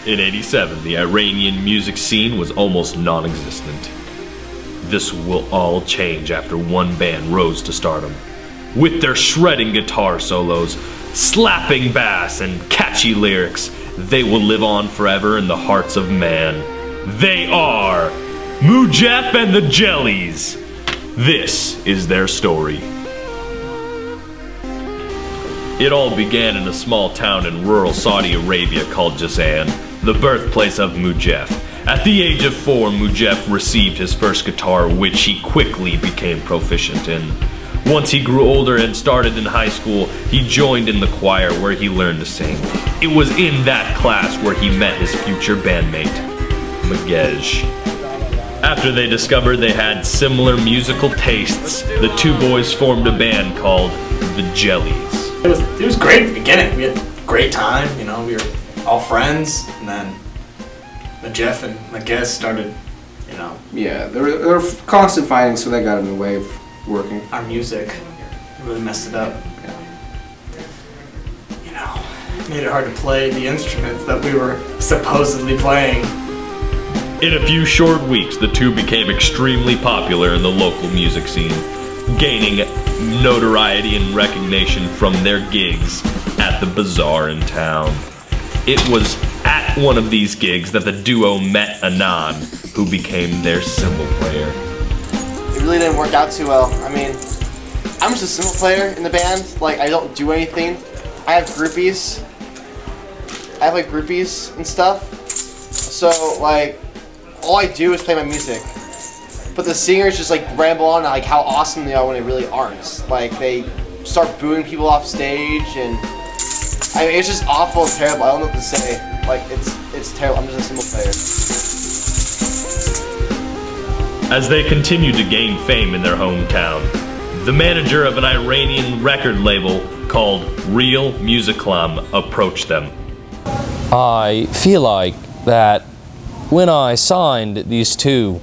In '87, the Iranian music scene was almost non-existent. This will all change after one band rose to stardom. With their shredding guitar solos, slapping bass, and catchy lyrics, they will live on forever in the hearts of man. They are Mujef and the Jellies. This is their story. It all began in a small town in rural Saudi Arabia called Jazan, the birthplace of Mujef. At the age of 4, Mujef received his first guitar, which he quickly became proficient in. Once he grew older and started in high school, he joined in the choir where he learned to sing. It was in that class where he met his future bandmate, Mujef. After they discovered they had similar musical tastes, the two boys formed a band called the Jellies. It was great at the beginning. We had a great time, we were all friends, and then Mujef and Mujef started, Yeah, there were constant fighting, so that got in the way of working. our music. Really messed it up. Made it hard to play the instruments that we were supposedly playing. In a few short weeks, the two became extremely popular in the local music scene, gaining notoriety and recognition from their gigs at the bazaar in town. It was at one of these gigs that the duo met Anan, who became their cymbal player. It really didn't work out too well. I mean, I'm just a cymbal player in the band. Like, I don't do anything. I have groupies. Groupies and stuff. So, all I do is play my music. But the singers just ramble on how awesome they are when they really aren't. They start booing people off stage, and it's just awful and terrible. I don't know what to say. It's terrible. I'm just a cymbal player. As they continued to gain fame in their hometown, the manager of an Iranian record label called Real Musikhlam approached them. I feel like that when I signed these two,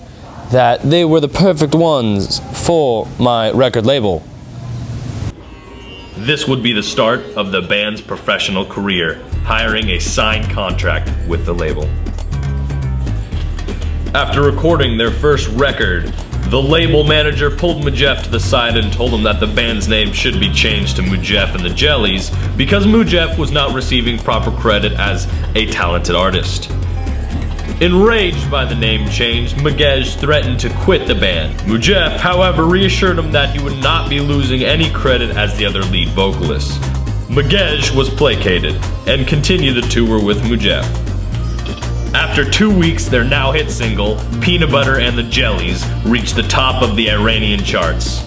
that they were the perfect ones for my record label. This would be the start of the band's professional career, hiring a signed contract with the label. After recording their first record, the label manager pulled Mujef to the side and told him that the band's name should be changed to Mujef and the Jellies because Mujef was not receiving proper credit as a talented artist. Enraged by the name change, Mujef threatened to quit the band. Mujef, however, reassured him that he would not be losing any credit as the other lead vocalist. Mujef was placated and continued the tour with Mujef. After 2 weeks, their now hit single, Peanut Butter and the Jellies, reached the top of the Iranian charts.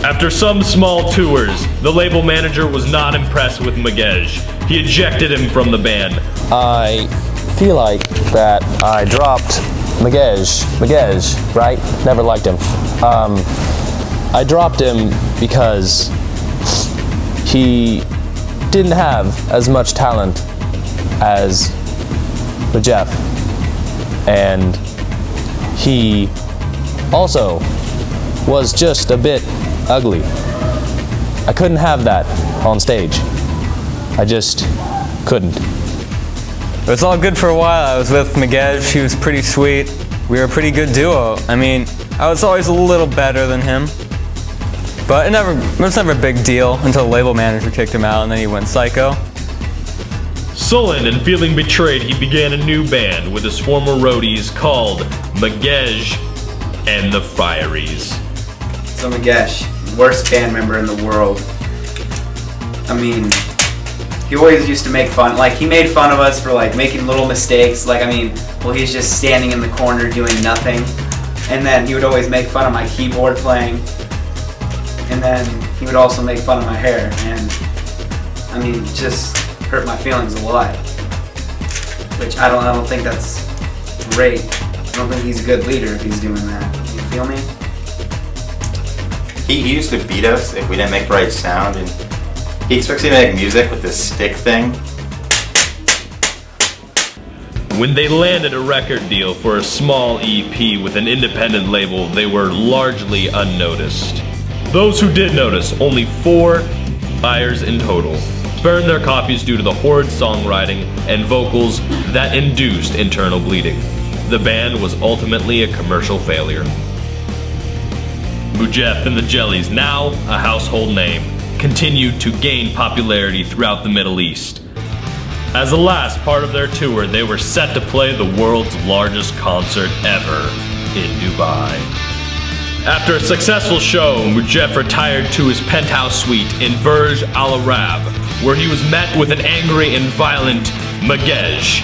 After some small tours, the label manager was not impressed with Mujef. He ejected him from the band. I feel like that I dropped Mujef, right? Never liked him. I dropped him because he didn't have as much talent as Mujef, and he also was just a bit ugly. I couldn't have that on stage. I just couldn't. It was all good for a while. I was with Mujef. He was pretty sweet. We were a pretty good duo. I mean, I was always a little better than him, but it was never a big deal until the label manager kicked him out and then he went psycho. Sullen and feeling betrayed, he began a new band with his former roadies called Mujef and the Friaries. So Mujef, worst band member in the world. I mean, he always used to make fun. He made fun of us for making little mistakes. He's just standing in the corner doing nothing. And then he would always make fun of my keyboard playing. And then he would also make fun of my hair. And just hurt my feelings a lot, which I don't think that's great. I don't think he's a good leader if he's doing that. You feel me? He used to beat us if we didn't make the right sound, and he expects me to make music with this stick thing. When they landed a record deal for a small EP with an independent label, they were largely unnoticed. Those who did notice, only 4 buyers in total. burned their copies due to the horrid songwriting and vocals that induced internal bleeding. The band was ultimately a commercial failure. Mujef and the Jellies, now a household name, continued to gain popularity throughout the Middle East. As the last part of their tour, they were set to play the world's largest concert ever in Dubai. After a successful show, Mujef retired to his penthouse suite in Burj Al Arab, where he was met with an angry and violent Mujef.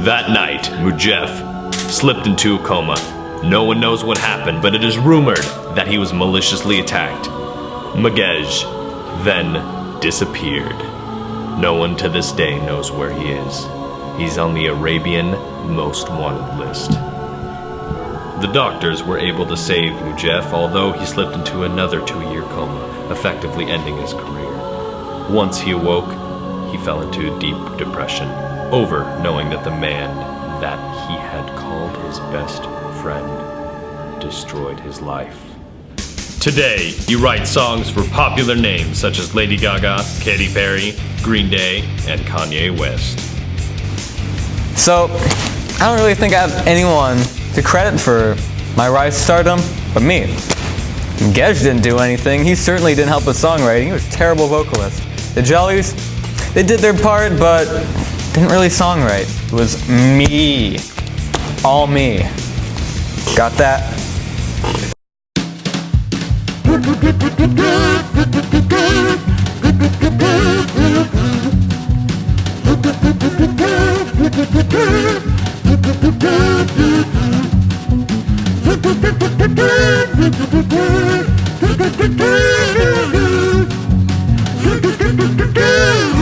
That night, Mujef slipped into a coma. No one knows what happened, but it is rumored that he was maliciously attacked. Mujef then disappeared. No one to this day knows where he is. He's on the Arabian Most Wanted list. The doctors were able to save Mujef, although he slipped into another 2-year coma, effectively ending his career. Once he awoke, he fell into a deep depression, over knowing that the man that he had called his best friend destroyed his life. Today, he writes songs for popular names such as Lady Gaga, Katy Perry, Green Day, and Kanye West. So, I don't really think I have anyone to credit for my rise to stardom but me. Mujef didn't do anything. He certainly didn't help with songwriting. He was a terrible vocalist. The Jellies, they did their part but didn't really songwrite. It was me. All me. Got that? Good.